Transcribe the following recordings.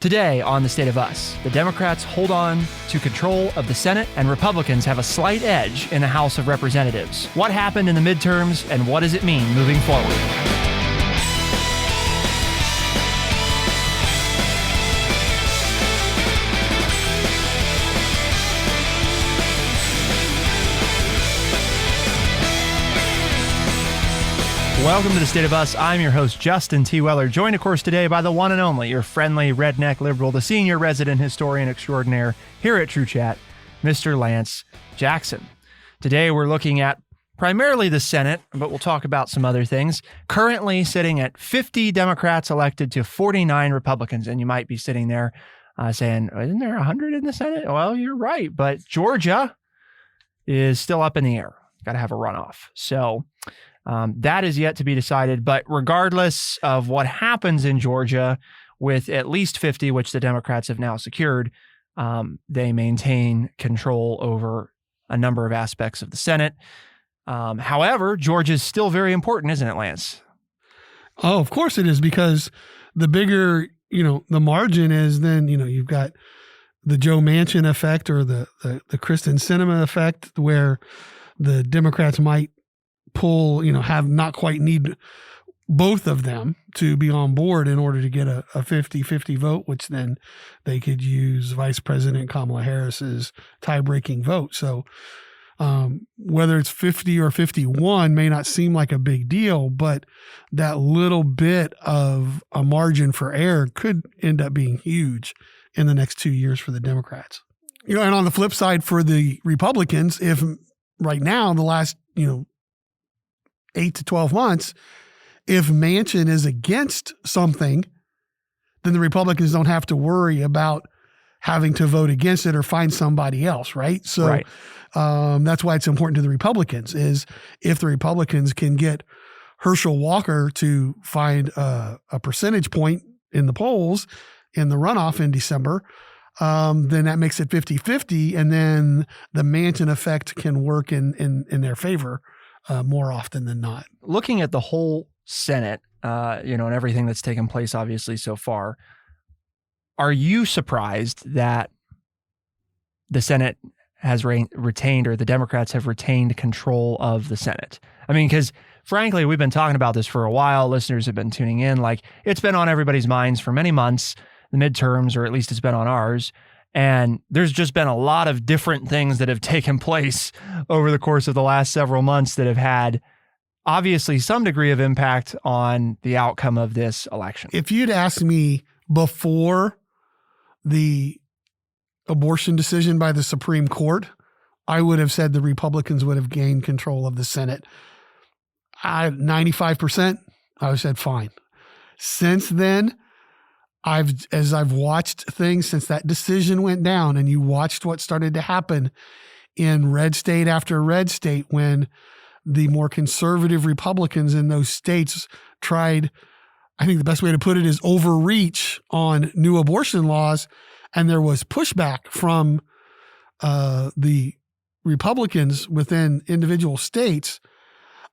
Today on The State of Us, the Democrats hold on to control of the Senate and Republicans have a slight edge in the House of Representatives. What happened in the midterms and what does it mean moving forward? Welcome to The State of Us. I'm your host, Justin T. Weller, joined, of course, today by the one and only, your friendly redneck liberal, the senior resident historian extraordinaire here at True Chat, Mr. Lance Jackson. Today, we're looking at primarily the Senate, but we'll talk about some other things. Currently sitting at 50 Democrats elected to 49 Republicans, and you might be sitting there saying, isn't there 100 in the Senate? Well, you're right, but Georgia is still up in the air. Got to have a runoff. So that is yet to be decided, but regardless of what happens in Georgia, with at least 50, which the Democrats have now secured, they maintain control over a number of aspects of the Senate. However, Georgia is still very important, isn't it, Lance? Oh, of course it is, because the bigger, the margin is, then, you've got the Joe Manchin effect or the Kristen Sinema effect, where the Democrats might pull, have not quite need both of them to be on board in order to get a 50-50 vote, which then they could use Vice President Kamala Harris's tie-breaking vote. So whether it's 50 or 51 may not seem like a big deal, but that little bit of a margin for error could end up being huge in the next 2 years for the Democrats. And on the flip side for the Republicans, if right now, the last, 8 to 12 months, if Manchin is against something, then the Republicans don't have to worry about having to vote against it or find somebody else, right? So Right. That's why it's important to the Republicans, is if the Republicans can get Herschel Walker to find a percentage point in the polls in the runoff in December, then that makes it 50-50, and then the Manchin effect can work in their favor more often than not. Looking at the whole Senate, and everything that's taken place, obviously, so far, are you surprised that the Senate has retained, or the Democrats have retained control of the Senate? I mean, because frankly, we've been talking about this for a while. Listeners have been tuning in. Like, it's been on everybody's minds for many months, the midterms, or at least it's been on ours. And there's just been a lot of different things that have taken place over the course of the last several months that have had, obviously, some degree of impact on the outcome of this election. If you'd asked me before the abortion decision by the Supreme Court, I would have said the Republicans would have gained control of the Senate. 95%, I would have said fine. Since then, as I've watched things since that decision went down, and you watched what started to happen in red state after red state when the more conservative Republicans in those states tried, I think the best way to put it is overreach on new abortion laws, and there was pushback from the Republicans within individual states,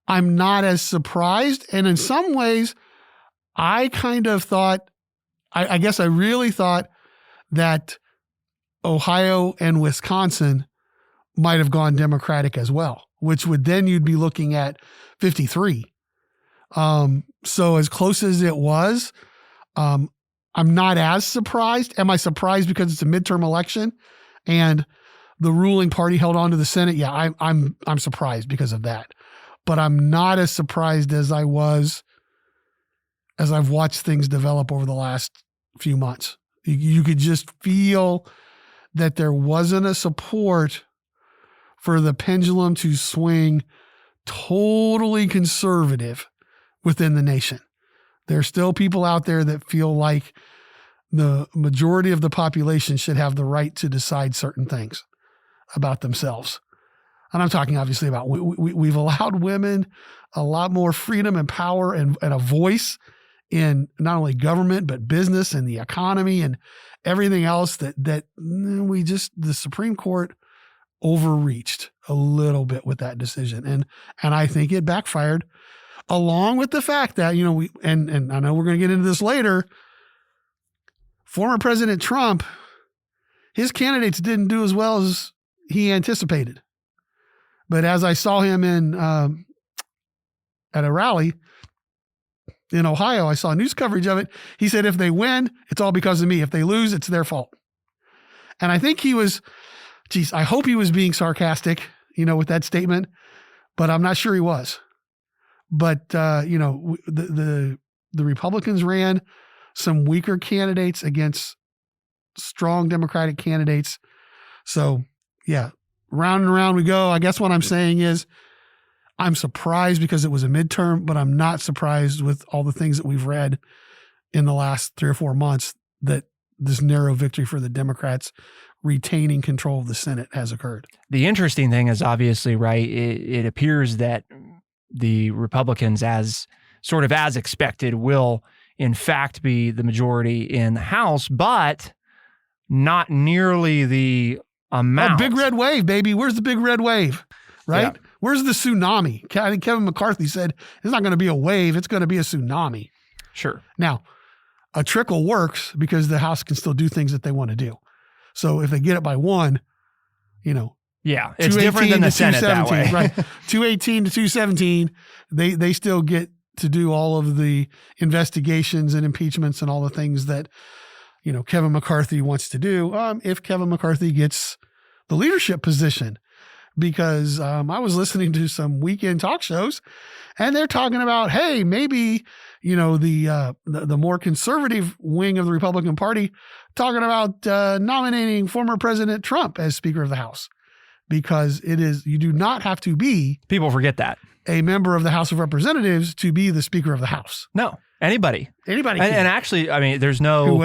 I'm not as surprised. And in some ways, I kind of thought, I guess I really thought that Ohio and Wisconsin might have gone Democratic as well, which would then you'd be looking at 53. So as close as it was, I'm not as surprised. Am I surprised because it's a midterm election and the ruling party held on to the Senate? Yeah, I'm surprised because of that. But I'm not as surprised as I was as I've watched things develop over the last few months. You could just feel that there wasn't a support for the pendulum to swing totally conservative within the nation. There are still people out there that feel like the majority of the population should have the right to decide certain things about themselves. And I'm talking obviously about we've allowed women a lot more freedom and power and a voice in not only government, but business and the economy and everything else that the Supreme Court overreached a little bit with that decision. And I think it backfired, along with the fact that, and I know we're going to get into this later, former President Trump, his candidates didn't do as well as he anticipated. But as I saw him in at a rally in Ohio, I saw news coverage of it. He said, if they win, it's all because of me. If they lose, it's their fault. And I think he was, I hope he was being sarcastic, with that statement, but I'm not sure he was. But, the Republicans ran some weaker candidates against strong Democratic candidates. So, yeah, round and round we go. I guess what I'm saying is I'm surprised because it was a midterm, but I'm not surprised with all the things that we've read in the last 3 or 4 months that this narrow victory for the Democrats retaining control of the Senate has occurred. The interesting thing is obviously, right, it appears that the Republicans, as expected, will in fact be the majority in the House, but not nearly the amount. Oh, big red wave, baby. Where's the big red wave? Right? Yeah. Where's the tsunami? I think Kevin McCarthy said it's not going to be a wave. It's going to be a tsunami. Sure. Now, a trickle works because the House can still do things that they want to do. So if they get it by one, yeah, it's different than the Senate that way. Right. 218 to 217, they still get to do all of the investigations and impeachments and all the things that, Kevin McCarthy wants to do. If Kevin McCarthy gets the leadership position, because I was listening to some weekend talk shows and they're talking about, hey, maybe, the more conservative wing of the Republican Party talking about nominating former President Trump as Speaker of the House, because you do not have to be. People forget that. A member of the House of Representatives to be the Speaker of the House. No, anybody. And actually, I mean, there's no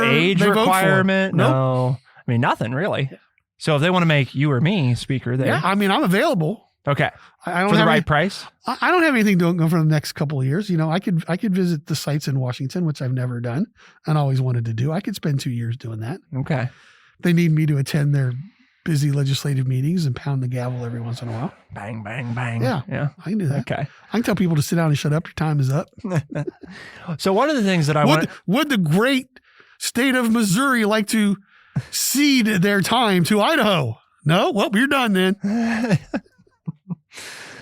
age requirement. No, I mean, nothing really. Yeah. So if they want to make you or me Speaker, I'm available. Okay. I don't for the have right price. I don't have anything to go for the next couple of years. I could visit the sites in Washington, which I've never done and always wanted to do. I could spend 2 years doing that. Okay. They need me to attend their busy legislative meetings and pound the gavel every once in a while. Bang, bang, bang. Yeah. I can do that. Okay. I can tell people to sit down and shut up. Your time is up. So one of the things that I would the great state of Missouri like to cede their time to Idaho? No? Well, you're done then.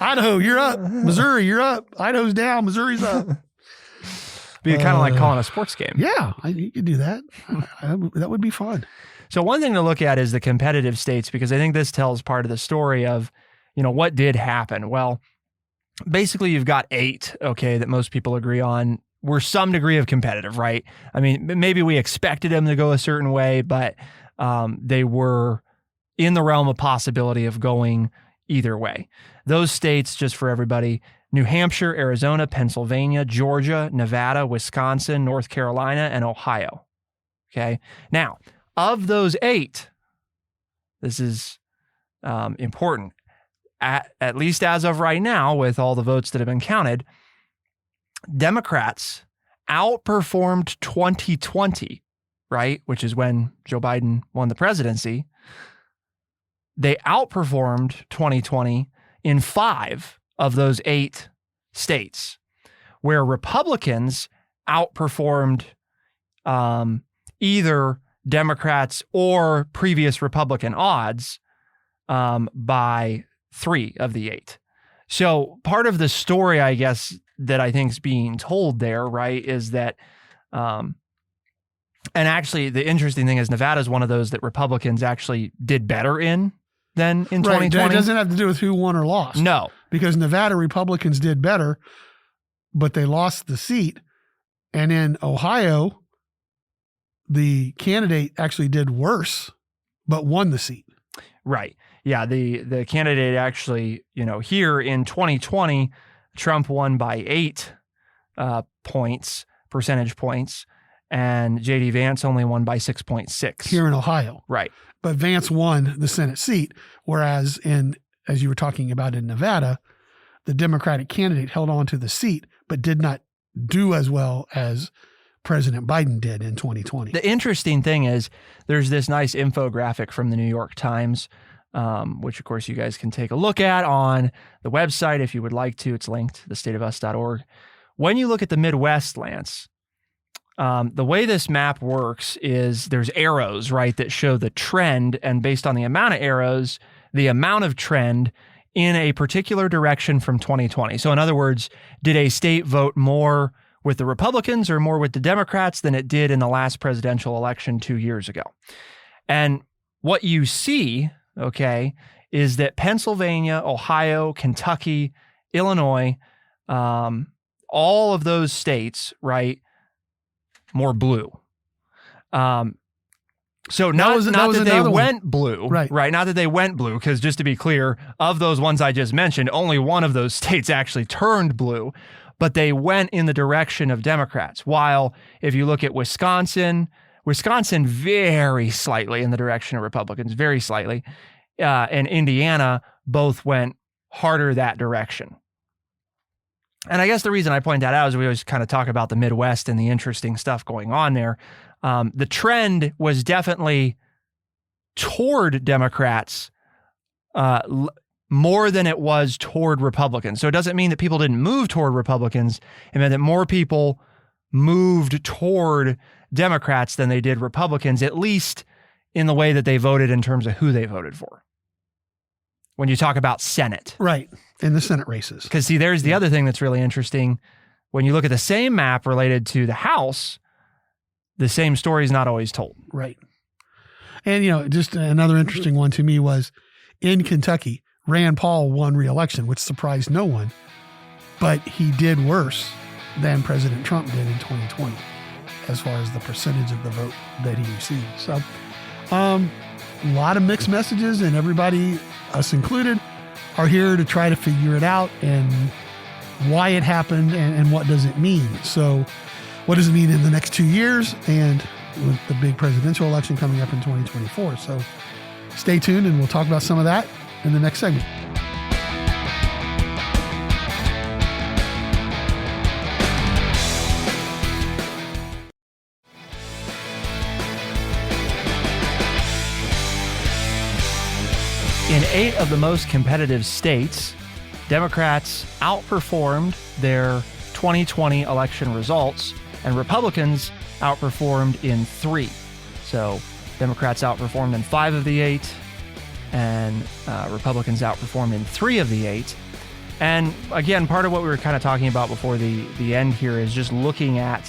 Idaho, you're up. Missouri, you're up. Idaho's down. Missouri's up. Be kind of like calling a sports game. Yeah, you could do that. That would be fun. So one thing to look at is the competitive states, because I think this tells part of the story of, what did happen. Well, basically you've got 8, that most people agree on were some degree of competitive, right? I mean, maybe we expected them to go a certain way, but they were in the realm of possibility of going either way. Those states, just for everybody: New Hampshire, Arizona, Pennsylvania, Georgia, Nevada, Wisconsin, North Carolina, and Ohio. Okay. Now, of those 8, this is important, at least as of right now, with all the votes that have been counted, Democrats outperformed 2020, right? Which is when Joe Biden won the presidency. They outperformed 2020 in 5 of those 8 states, where Republicans outperformed either Democrats or previous Republican odds by 3 of the 8. So part of the story, I guess, that I think is being told there, right, is that, and actually the interesting thing is Nevada is one of those that Republicans actually did better in than in 2020. That doesn't have to do with who won or lost. No. Because Nevada Republicans did better, but they lost the seat. And in Ohio, the candidate actually did worse, but won the seat. Right. Yeah. The candidate actually, here in 2020, Trump won by 8 percentage points, and J.D. Vance only won by 6.6. Here in Ohio. Right. But Vance won the Senate seat, whereas as you were talking about in Nevada, the Democratic candidate held on to the seat, but did not do as well as President Biden did in 2020. The interesting thing is there's this nice infographic from the New York Times, which of course you guys can take a look at on the website if you would like to. It's linked, thestateofus.org. When you look at the Midwest, Lance, The way this map works is there's arrows, right, that show the trend, and based on the amount of arrows, the amount of trend in a particular direction from 2020. So in other words, did a state vote more with the Republicans or more with the Democrats than it did in the last presidential election 2 years ago? And what you see, okay, is that Pennsylvania, Ohio, Kentucky, Illinois, all of those states, right, more blue. So not that they went blue, right? Not that they went blue, because just to be clear, of those ones I just mentioned, only one of those states actually turned blue, but they went in the direction of Democrats. While if you look at Wisconsin very slightly in the direction of Republicans, very slightly, and Indiana both went harder that direction. And I guess the reason I point that out is we always kind of talk about the Midwest and the interesting stuff going on there. The trend was definitely toward Democrats more than it was toward Republicans. So it doesn't mean that people didn't move toward Republicans. It meant that more people moved toward Democrats than they did Republicans, at least in the way that they voted in terms of who they voted for. When you talk about Senate. Right, in the Senate races. Because see, there's the other thing that's really interesting. When you look at the same map related to the House, the same story is not always told. Right. And, just another interesting one to me was in Kentucky, Rand Paul won re-election, which surprised no one, but he did worse than President Trump did in 2020 as far as the percentage of the vote that he received. So, a lot of mixed messages, and everybody, us included, are here to try to figure it out and why it happened and what does it mean. So what does it mean in the next 2 years and with the big presidential election coming up in 2024. So stay tuned and we'll talk about some of that in the next segment. In 8 of the most competitive states, Democrats outperformed their 2020 election results, and Republicans outperformed in 3. So Democrats outperformed in 5 of the 8, and Republicans outperformed in 3 of the 8. And again, part of what we were kind of talking about before the end here is just looking at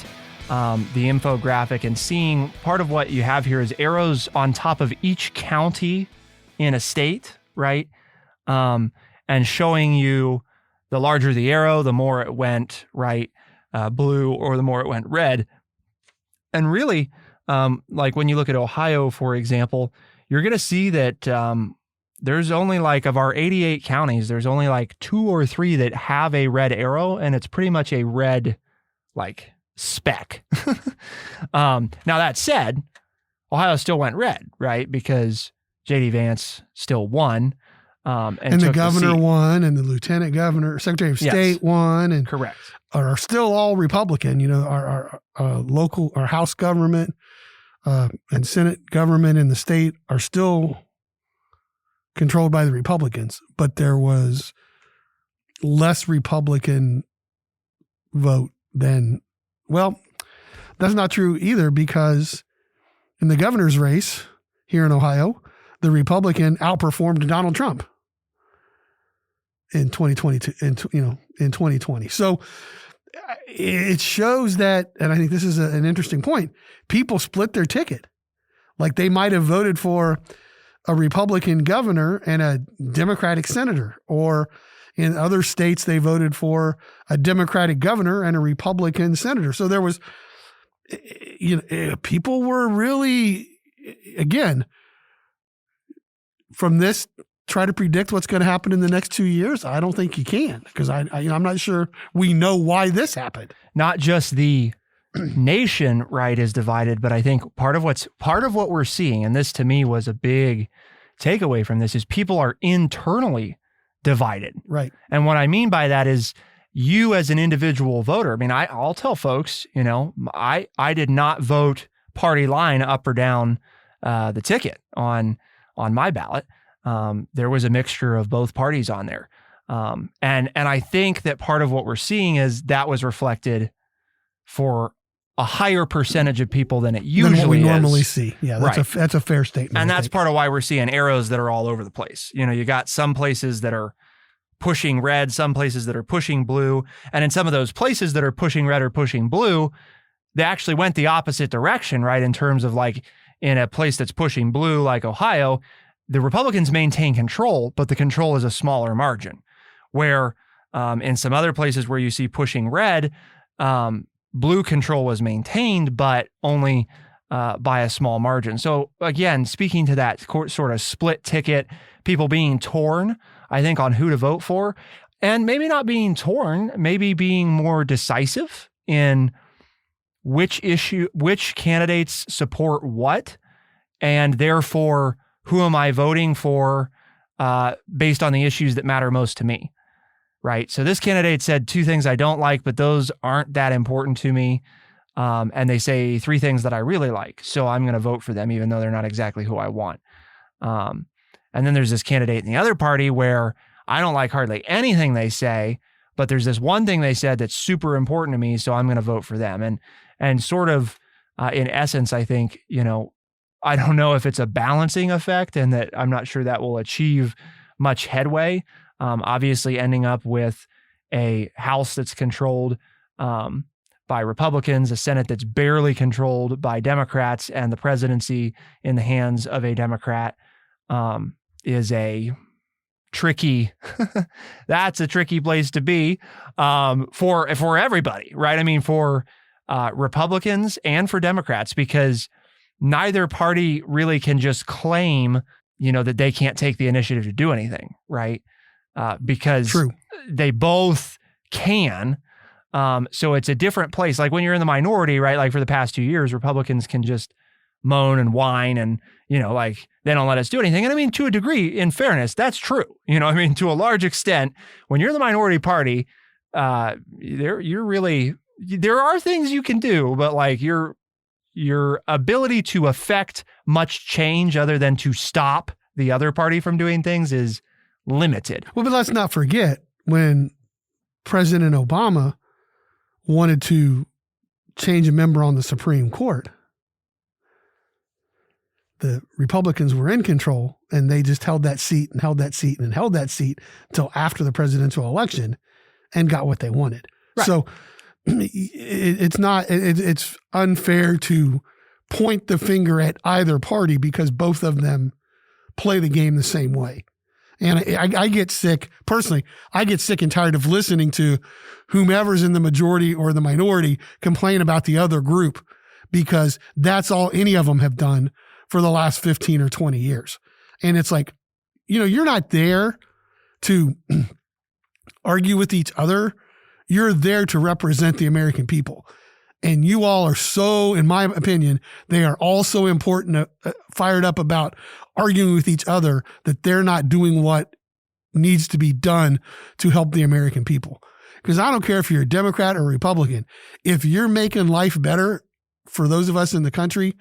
the infographic and seeing part of what you have here is arrows on top of each county in a state, right? And showing you the larger the arrow, the more it went right, blue, or the more it went red. And really, like when you look at Ohio, for example, you're going to see that there's only of our 88 counties, there's only 2 or 3 that have a red arrow, and it's pretty much a red speck. Now that said, Ohio still went red, right? Because J.D. Vance still won. And the governor won, and the lieutenant governor, secretary of state won, and correct, are still all Republican. Our local, our House government and Senate government in the state are still controlled by the Republicans, but there was less Republican vote than, well, that's not true either, because in the governor's race here in Ohio, the Republican outperformed Donald Trump in 2022, in 2020. So it shows that, and I think this is an interesting point, people split their ticket. They might have voted for a Republican governor and a Democratic senator, or in other states, they voted for a Democratic governor and a Republican senator. So there was, people were really, again, from this, try to predict what's going to happen in the next 2 years. I don't think you can, because I'm not sure we know why this happened. Not just the nation, right, is divided, but I think part of what we're seeing, and this to me was a big takeaway from this, is people are internally divided. Right. And what I mean by that is you as an individual voter. I mean, I'll tell folks, I did not vote party line up or down the ticket on my ballot. There was a mixture of both parties on there. And I think that part of what we're seeing is that was reflected for a higher percentage of people than it usually than what we is. normally see. Yeah, that's Right. that's a fair statement. And I that's think. part of why we're seeing arrows that are all over the place. You got some places that are pushing red, some places that are pushing blue. And in some of those places that are pushing red or pushing blue, they actually went the opposite direction, right? In terms of like in a place that's pushing blue, like Ohio, the Republicans maintain control, but the control is a smaller margin. Where in some other places where you see pushing red, blue control was maintained, but only by a small margin. So again, speaking to that sort of split ticket, people being torn, I think, on who to vote for, and maybe not being torn, maybe being more decisive in which candidates support what, and therefore who am I voting for based on the issues that matter most to me, right? So this candidate said 2 things I don't like, but those aren't that important to me. And they say 3 things that I really like. So I'm going to vote for them, even though they're not exactly who I want. And then there's this candidate in the other party where I don't like hardly anything they say, but there's this one thing they said that's super important to me. So I'm going to vote for them. And sort of in essence, I think, I don't know if it's a balancing effect and that I'm not sure that will achieve much headway. Obviously ending up with a House that's controlled by Republicans, a Senate that's barely controlled by Democrats, and the presidency in the hands of a Democrat is a tricky, that's a tricky place to be for everybody, right? I mean, for Republicans and for Democrats, because neither party really can just claim, that they can't take the initiative to do anything, right? Because True. They both can. So it's a different place. Like when you're in the minority, right? Like for the past 2 years, Republicans can just moan and whine and, like they don't let us do anything. And I mean, to a degree, in fairness, that's true. To a large extent, when you're the minority party, there are things you can do, but like your ability to affect much change other than to stop the other party from doing things is limited. Well, but let's not forget when President Obama wanted to change a member on the Supreme Court, the Republicans were in control and they just held that seat and held that seat and held that seat until after the presidential election and got what they wanted. Right. So it's unfair to point the finger at either party because both of them play the game the same way. And I get sick, personally, I get sick and tired of listening to whomever's in the majority or the minority complain about the other group because that's all any of them have done for the last 15 or 20 years. And it's like, you're not there to argue with each other. You're there to represent the American people. And you all are so, in my opinion, they are all so important, fired up about arguing with each other that they're not doing what needs to be done to help the American people. Because I don't care if you're a Democrat or a Republican. If you're making life better for those of us in the country,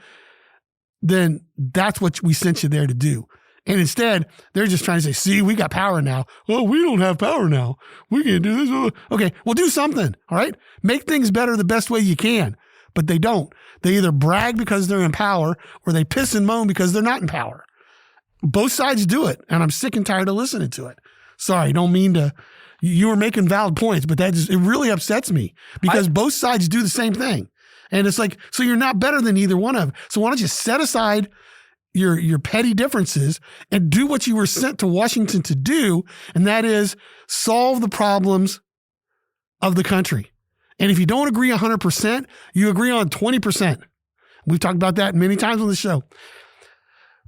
then that's what we sent you there to do. And instead, they're just trying to say, see, we got power now. Oh, we don't have power now. We can't do this. Okay, well, do something, all right? Make things better the best way you can. But they don't. They either brag because they're in power or they piss and moan because they're not in power. Both sides do it, and I'm sick and tired of listening to it. Sorry, don't mean to. You were making valid points, but it really upsets me because both sides do the same thing. And it's like, so you're not better than either one of them. So why don't you set aside your petty differences and do what you were sent to Washington to do, and that is solve the problems of the country. And if you don't agree 100%, you agree on 20%. We've talked about that many times on the show.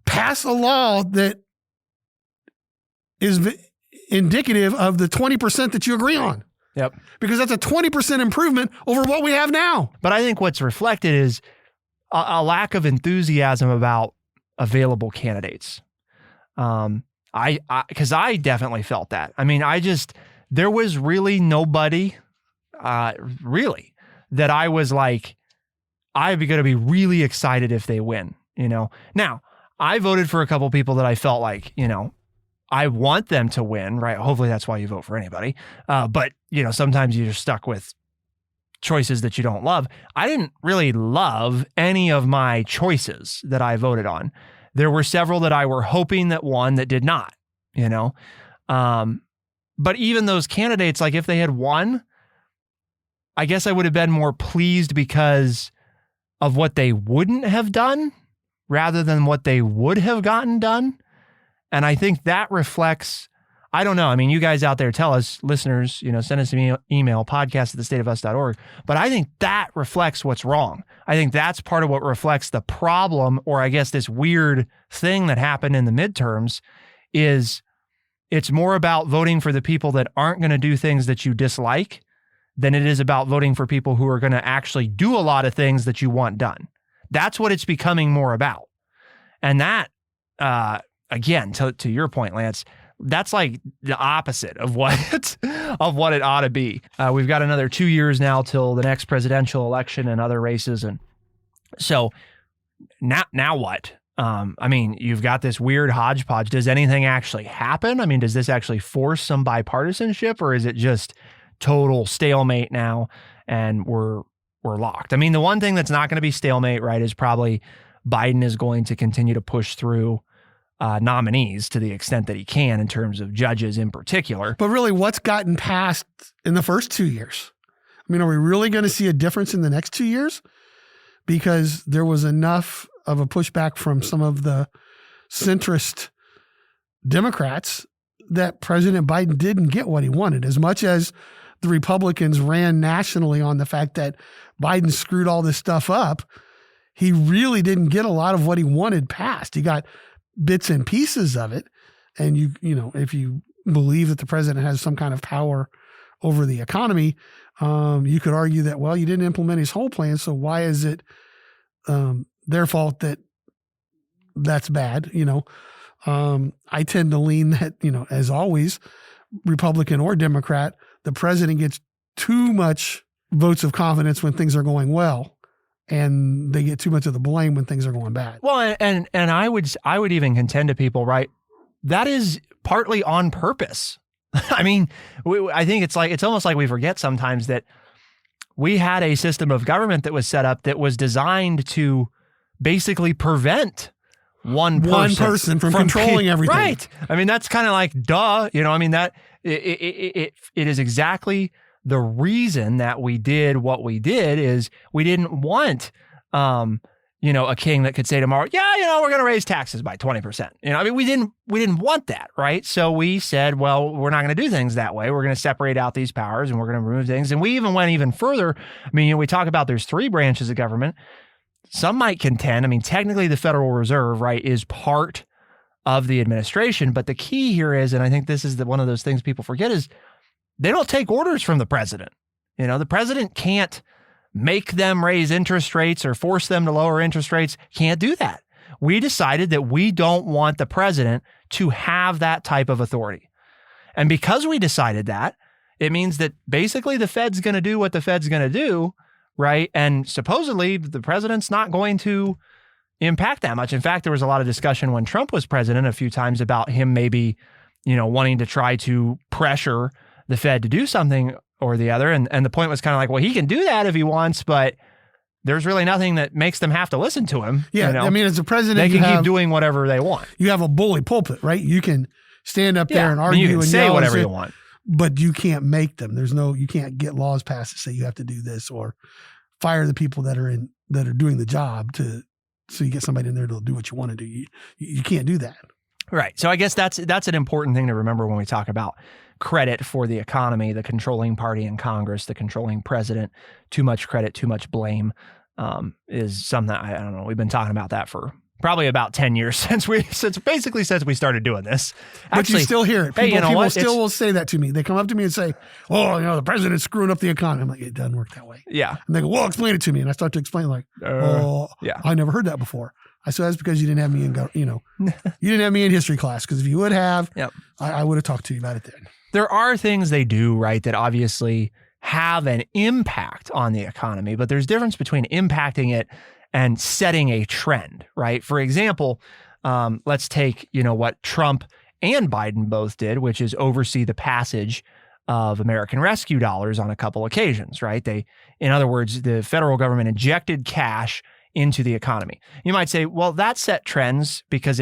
Pass a law that is indicative of the 20% that you agree on. Yep. Because that's a 20% improvement over what we have now. But I think what's reflected is a lack of enthusiasm about available candidates. Because I definitely felt that. I mean, there was really nobody, really, that I was like, I'm going to be really excited if they win, Now, I voted for a couple people that I felt like, I want them to win, right? Hopefully that's why you vote for anybody. But, sometimes you're stuck with choices that you don't love. I didn't really love any of my choices that I voted on. There were several that I were hoping that won that did not, you know. But even those candidates, like if they had won, I guess I would have been more pleased because of what they wouldn't have done rather than what they would have gotten done. And I think that reflects, I don't know. I mean, you guys out there tell us, listeners, you know, send us an email, podcast@thestateofus.org. But I think that reflects what's wrong. I think that's part of what reflects the problem, or I guess this weird thing that happened in the midterms is it's more about voting for the people that aren't going to do things that you dislike than it is about voting for people who are going to actually do a lot of things that you want done. That's what it's becoming more about. And that, again, to your point, Lance, that's like the opposite of what it ought to be. We've got another 2 years now till the next presidential election and other races. And so now what? I mean, you've got this weird hodgepodge. Does anything actually happen? I mean, does this actually force some bipartisanship, or is it just total stalemate now and we're locked? I mean, the one thing that's not going to be stalemate, right, is probably Biden is going to continue to push through nominees to the extent that he can in terms of judges in particular. But really, what's gotten passed in the first 2 years? I mean, are we really going to see a difference in the next 2 years? Because there was enough of a pushback from some of the centrist Democrats that President Biden didn't get what he wanted. As much as the Republicans ran nationally on the fact that Biden screwed all this stuff up, he really didn't get a lot of what he wanted passed. He got bits and pieces of it. And you know, if you believe that the president has some kind of power over the economy, you could argue that, well, you didn't implement his whole plan. So why is it their fault that that's bad? You know, I tend to lean that, you know, as always, Republican or Democrat, the president gets too much votes of confidence when things are going well, and they get too much of the blame when things are going bad. Well, and I would even contend to people, right, that is partly on purpose. I mean, I think it's almost like we forget sometimes that we had a system of government that was set up that was designed to basically prevent one person from controlling everything. Right. I mean, that's kind of like, duh, you know, I mean, that it is exactly the reason that we did what we did. Is we didn't want, you know, a king that could say tomorrow, yeah, you know, we're going to raise taxes by 20%. You know, I mean, we didn't want that, right? So we said, well, we're not going to do things that way. We're going to separate out these powers and we're going to remove things. And we even went even further. I mean, you know, we talk about there's 3 branches of government. Some might contend, I mean, technically the Federal Reserve, right, is part of the administration. But the key here is, and I think this is one of those things people forget, is they don't take orders from the president. You know, the president can't make them raise interest rates or force them to lower interest rates. Can't do that. We decided that we don't want the president to have that type of authority. And because we decided that, it means that basically the Fed's going to do what the Fed's going to do, right? And supposedly the president's not going to impact that much. In fact, there was a lot of discussion when Trump was president a few times about him maybe, you know, wanting to try to pressure the Fed to do something or the other. And the point was kind of like, well, he can do that if he wants, but there's really nothing that makes them have to listen to him. Yeah. You know? I mean, as a president, they can keep doing whatever they want. You have a bully pulpit, right? You can stand up there and argue, you can say whatever you want, but you can't make them. You can't get laws passed that say you have to do this, or fire the people that are doing the job so you get somebody in there to do what you want to do. You can't do that. Right. So I guess that's an important thing to remember when we talk about credit for the economy, the controlling party in Congress, the controlling president. Too much credit, too much blame is something that I don't know. We've been talking about that for probably about 10 years since we started doing this. Actually, but you still hear it. People still will say that to me. They come up to me and say, "Oh, you know, the president's screwing up the economy." I'm like, "It doesn't work that way." Yeah. And they go, "Well, explain it to me." And I start to explain, like, yeah, I never heard that before. I said, that's because you didn't have me you didn't have me in history class. Because if you would have, yep, I would have talked to you about it then. There are things they do, right, that obviously have an impact on the economy, but there's difference between impacting it and setting a trend, right? For example, let's take, what Trump and Biden both did, which is oversee the passage of American Rescue dollars on a couple occasions, right? In other words, the federal government injected cash into the economy. You might say, well, that set trends because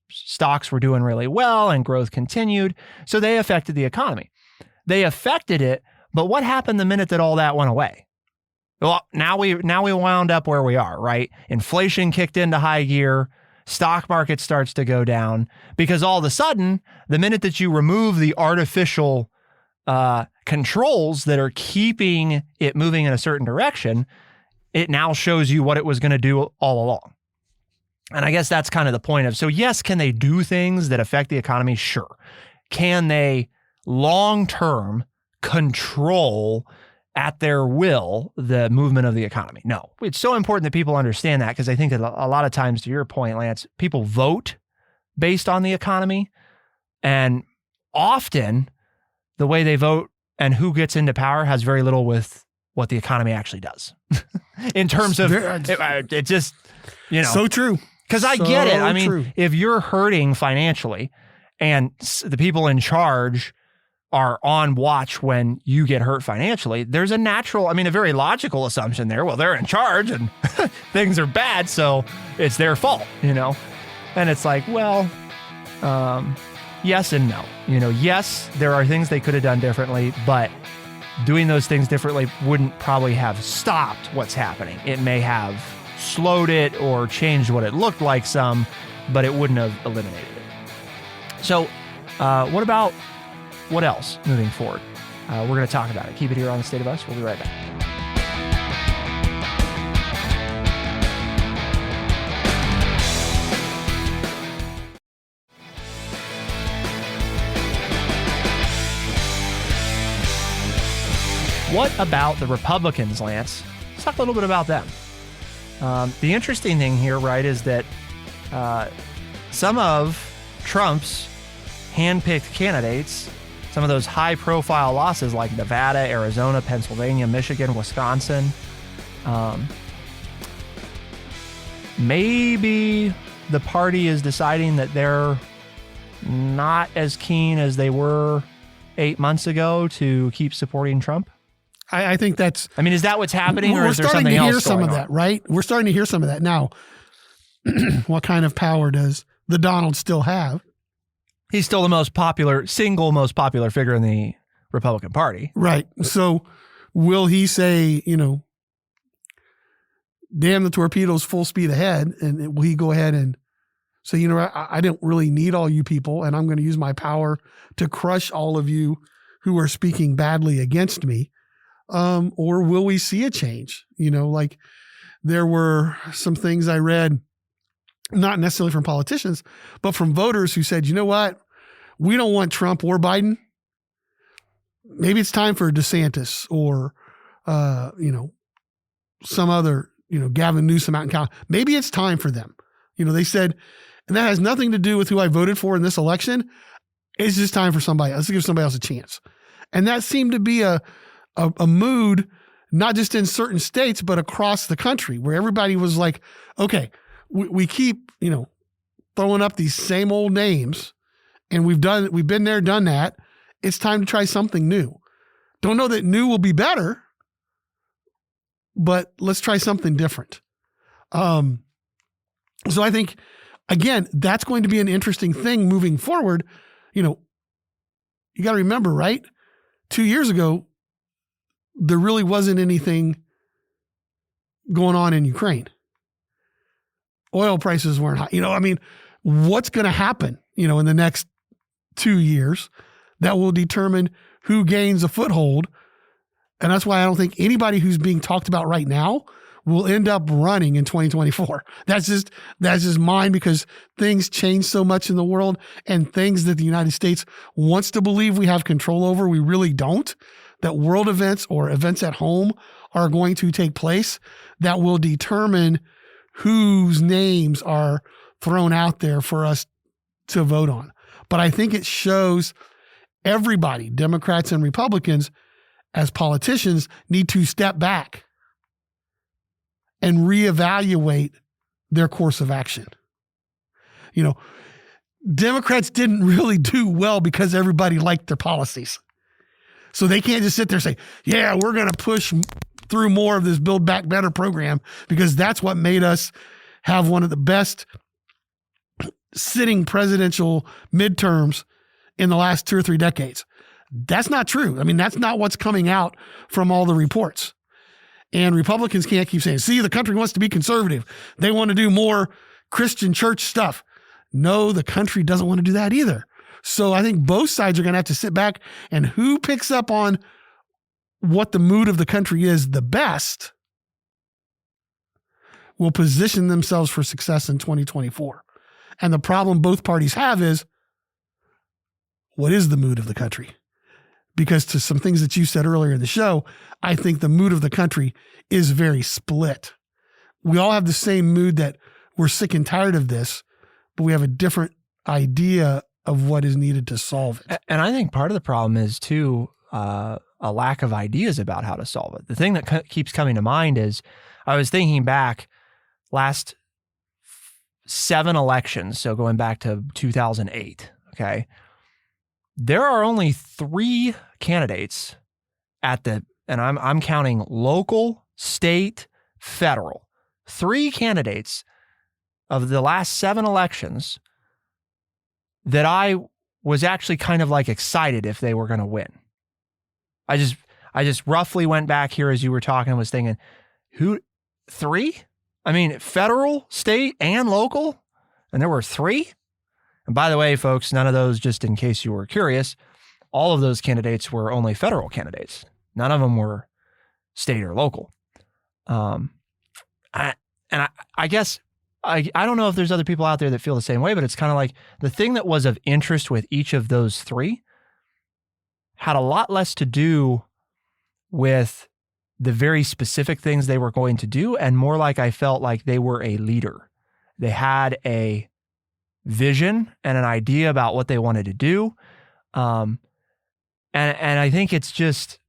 stocks were doing really well and growth continued. So they affected the economy. They affected it, but what happened the minute that all that went away? Well, now we wound up where we are, right? Inflation kicked into high gear. Stock market starts to go down because all of a sudden, the minute that you remove the artificial controls that are keeping it moving in a certain direction, it now shows you what it was going to do all along. And I guess that's kind of the point of, so yes, can they do things that affect the economy? Sure. Can they long-term control at their will the movement of the economy? No. It's so important that people understand that, because I think that a lot of times, to your point, Lance, people vote based on the economy, and often the way they vote and who gets into power has very little with what the economy actually does. In terms of it just, so true. Because I get it. I mean, true. If you're hurting financially and the people in charge are on watch when you get hurt financially, there's a very logical assumption there. Well, they're in charge and things are bad, so it's their fault, And it's like, well, yes and no. Yes, there are things they could have done differently, but doing those things differently wouldn't probably have stopped what's happening. It may have slowed it or changed what it looked like some, but it wouldn't have eliminated it. So what else moving forward? We're going to talk about it. Keep it here on The State of Us. We'll be right back. What about the Republicans, Lance? Let's talk a little bit about them. The interesting thing here, right, is that some of Trump's handpicked candidates, some of those high-profile losses like Nevada, Arizona, Pennsylvania, Michigan, Wisconsin, maybe the party is deciding that they're not as keen as they were 8 months ago to keep supporting Trump. I think that's... is that what's happening, or is there something else going on? We're starting to hear some of that, right? We're starting to hear some of that. Now, what kind of power does the Donald still have? He's still the single most popular figure in the Republican Party. Right. So will he say, damn the torpedoes, full speed ahead? And will he go ahead and say, I don't really need all you people, and I'm going to use my power to crush all of you who are speaking badly against me? Or will we see a change? Like there were some things I read, not necessarily from politicians, but from voters who said, you know what? We don't want Trump or Biden. Maybe it's time for DeSantis or, some other, Gavin Newsom out in California. Maybe it's time for them. They said, and that has nothing to do with who I voted for in this election. It's just time for somebody else. Let's give somebody else a chance. And that seemed to be a mood, not just in certain states, but across the country, where everybody was like, okay, we keep, throwing up these same old names, and we've been there, done that. It's time to try something new. Don't know that new will be better, but let's try something different. So I think, again, that's going to be an interesting thing moving forward. You got to remember, right? 2 years ago, there really wasn't anything going on in Ukraine. Oil prices weren't high. What's going to happen, in the next 2 years that will determine who gains a foothold. And that's why I don't think anybody who's being talked about right now will end up running in 2024. That's just mine, because things change so much in the world, and things that the United States wants to believe we have control over, we really don't. That world events or events at home are going to take place that will determine whose names are thrown out there for us to vote on. But I think it shows everybody, Democrats and Republicans, as politicians, need to step back and reevaluate their course of action. Democrats didn't really do well because everybody liked their policies. So they can't just sit there and say, yeah, we're going to push through more of this Build Back Better program because that's what made us have one of the best sitting presidential midterms in the last 2 or 3 decades. That's not true. I mean, that's not what's coming out from all the reports. And Republicans can't keep saying, see, the country wants to be conservative. They want to do more Christian church stuff. No, the country doesn't want to do that either. So I think both sides are going to have to sit back, and who picks up on what the mood of the country is the best will position themselves for success in 2024. And the problem both parties have is, what is the mood of the country? Because to some things that you said earlier in the show, I think the mood of the country is very split. We all have the same mood that we're sick and tired of this, but we have a different idea of what is needed to solve it. And I think part of the problem is, too, a lack of ideas about how to solve it. The thing that keeps coming to mind is, I was thinking back last 7 elections, so going back to 2008, okay? There are only 3 candidates and I'm counting local, state, federal. 3 candidates of the last 7 elections that I was actually kind of like excited if they were going to win. I just roughly went back here as you were talking and was thinking, 3? I mean, federal, state, and local? And there were 3? And by the way, folks, none of those, just in case you were curious, all of those candidates were only federal candidates. None of them were state or local. I guess I don't know if there's other people out there that feel the same way, but it's kind of like the thing that was of interest with each of those 3 had a lot less to do with the very specific things they were going to do, and more like I felt like they were a leader. They had a vision and an idea about what they wanted to do. And I think it's just,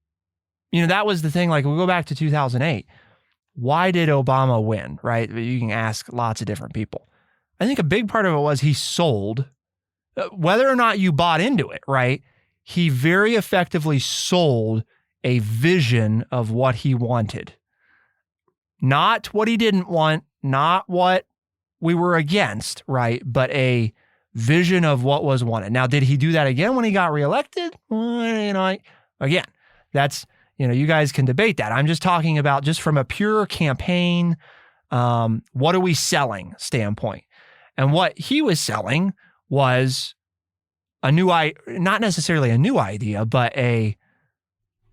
that was the thing. Like, we go back to 2008. Why did Obama win, right? You can ask lots of different people. I think a big part of it was he sold, whether or not you bought into it, right? He very effectively sold a vision of what he wanted. Not what he didn't want, not what we were against, right? But a vision of what was wanted. Now, did he do that again when he got reelected? Again, that's, you guys can debate that. I'm just talking about just from a pure campaign, what are we selling standpoint. And what he was selling was not necessarily a new idea, but a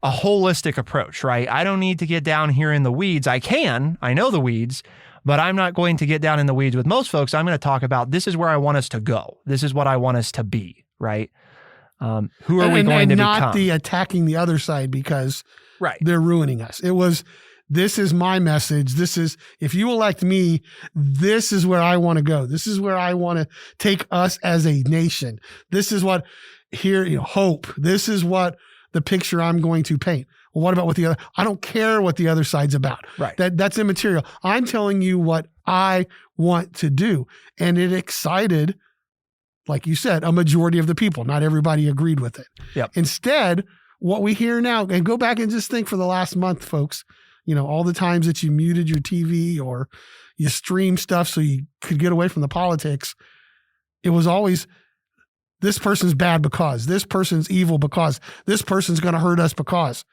holistic approach, right? I don't need to get down here in the weeds. I know the weeds, but I'm not going to get down in the weeds with most folks. I'm going to talk about, this is where I want us to go. This is what I want us to be, right? Who are we going to become? And not the attacking the other side because they're ruining us. It was, this is my message. This is, if you elect me, this is where I want to go. This is where I want to take us as a nation. This is what hope. This is what the picture I'm going to paint. Well, what about I don't care what the other side's about. Right. That's immaterial. I'm telling you what I want to do. And it excited, like you said, a majority of the people. Not everybody agreed with it. Yep. Instead, what we hear now, and go back and just think for the last month, folks, all the times that you muted your TV or you streamed stuff so you could get away from the politics, it was always, this person's bad because, this person's evil because, this person's going to hurt us because.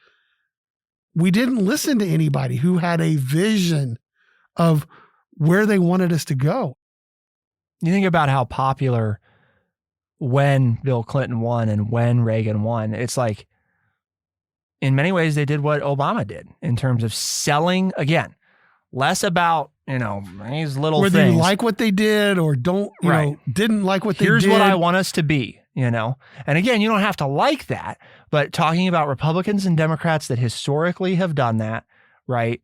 We didn't listen to anybody who had a vision of where they wanted us to go. You think about how popular when Bill Clinton won and when Reagan won, it's like, in many ways, they did what Obama did in terms of selling, again, less about, these little whether things. You like what they did or don't, didn't like what they did. Here's what I want us to be, And again, you don't have to like that, but talking about Republicans and Democrats that historically have done that, right?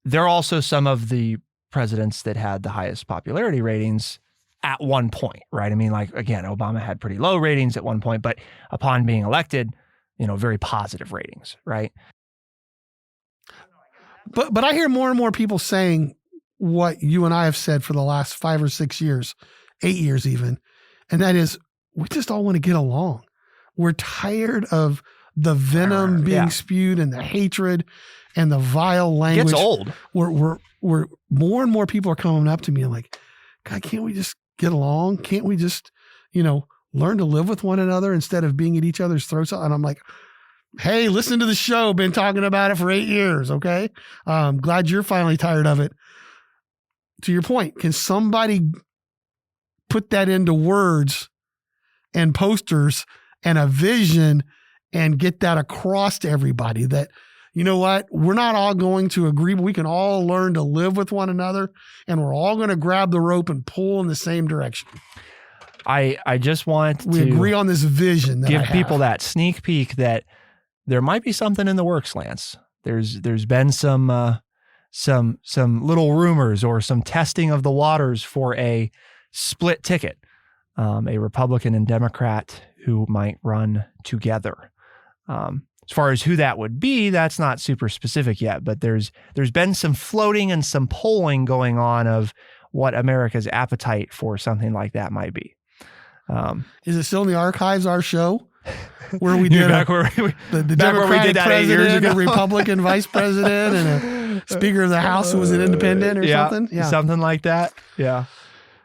They're also some of the presidents that had the highest popularity ratings at one point, right? I mean, like, again, Obama had pretty low ratings at one point, but upon being elected, very positive ratings, right? But I hear more and more people saying what you and I have said for the last 5 or 6 years, 8 years even, and that is, we just all want to get along. We're tired of the venom being Yeah. spewed and the hatred and the vile language. Gets old. We're more and more people are coming up to me and like, God, can't we just get along? Can't we just, learn to live with one another instead of being at each other's throats? And I'm like, hey, listen to the show. Been talking about it for 8 years. Okay. Glad you're finally tired of it. To your point, can somebody put that into words and posters and a vision and get that across to everybody that, you know what, we're not all going to agree, but we can all learn to live with one another and we're all going to grab the rope and pull in the same direction. I just want We to agree on this vision that give I have. people that sneak peek that there might be something in the works, Lance. There's been some little rumors or some testing of the waters for a split ticket, a Republican and Democrat who might run together. As far as who that would be, that's not super specific yet, but there's been some floating and some polling going on of what America's appetite for something like that might be. Is it still in the archives, our show? Where we did the Democratic president, a Republican vice president, and a Speaker of the House who was an independent or something? Yeah, something like that. Yeah.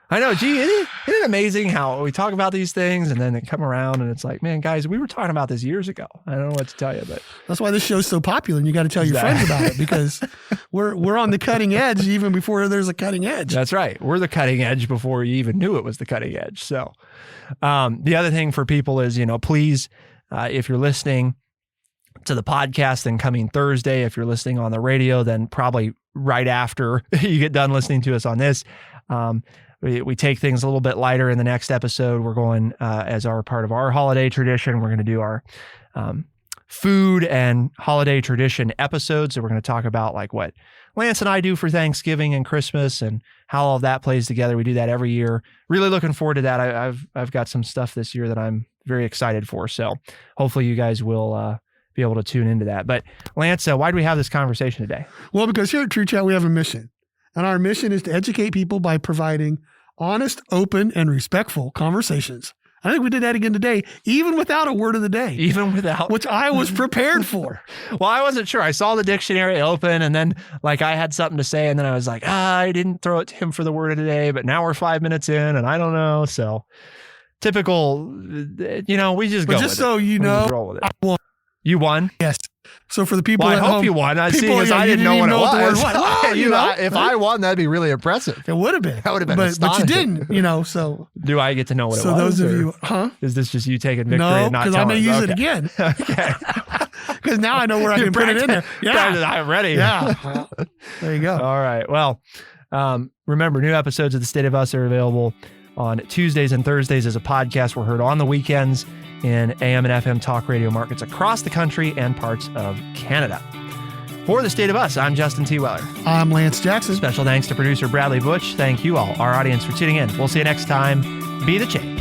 I know. Gee, isn't it amazing how we talk about these things and then they come around and it's like, man, guys, we were talking about this years ago. I don't know what to tell you, but that's why this show's so popular and you got to tell your friends about it because we're on the cutting edge even before there's a cutting edge. That's right. We're the cutting edge before you even knew it was the cutting edge. So the other thing for people is, please, if you're listening to the podcast, then coming Thursday, if you're listening on the radio, then probably right after you get done listening to us on this, we take things a little bit lighter in the next episode. We're going, as our part of our holiday tradition, we're going to do our food and holiday tradition episodes. So we're going to talk about like what Lance and I do for Thanksgiving and Christmas and how all of that plays together. We do that every year. Really looking forward to that. I've got some stuff this year that I'm very excited for. So hopefully you guys will be able to tune into that. But Lance, why do we have this conversation today? Well, because here at True Chat, we have a mission. And our mission is to educate people by providing honest, open, and respectful conversations. I think we did that again today, even without a word of the day. Even without. Which I was prepared for. Well, I wasn't sure. I saw the dictionary open and then like I had something to say and then I was like, I didn't throw it to him for the word of the day, but now we're 5 minutes in and I don't know. So typical, we just go with it. Just so you know, roll with it. I won. You won? Yes. So for the people at home. I hope you won. I didn't know what it was. If I won, that'd be really impressive. It would have been. That would have been but you didn't, so. Do I get to know what it was? So those of you, Is this just you taking victory and not telling us? No, because I may use it again. Okay. Because now I know where I can put it in there. Yeah. I'm ready. Yeah. There you go. All right. Well, remember, new episodes of The State of Us are available on Tuesdays and Thursdays as a podcast. We're heard on the weekends in AM and FM talk radio markets across the country and parts of Canada. For The State of Us, I'm Justin T. Weller. I'm Lance Jackson. Special thanks to producer Bradley Butch. Thank you all, our audience, for tuning in. We'll see you next time. Be the change.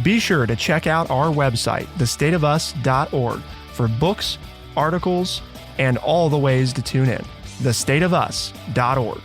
Be sure to check out our website, thestateofus.org, for books, articles, and all the ways to tune in. thestateofus.org.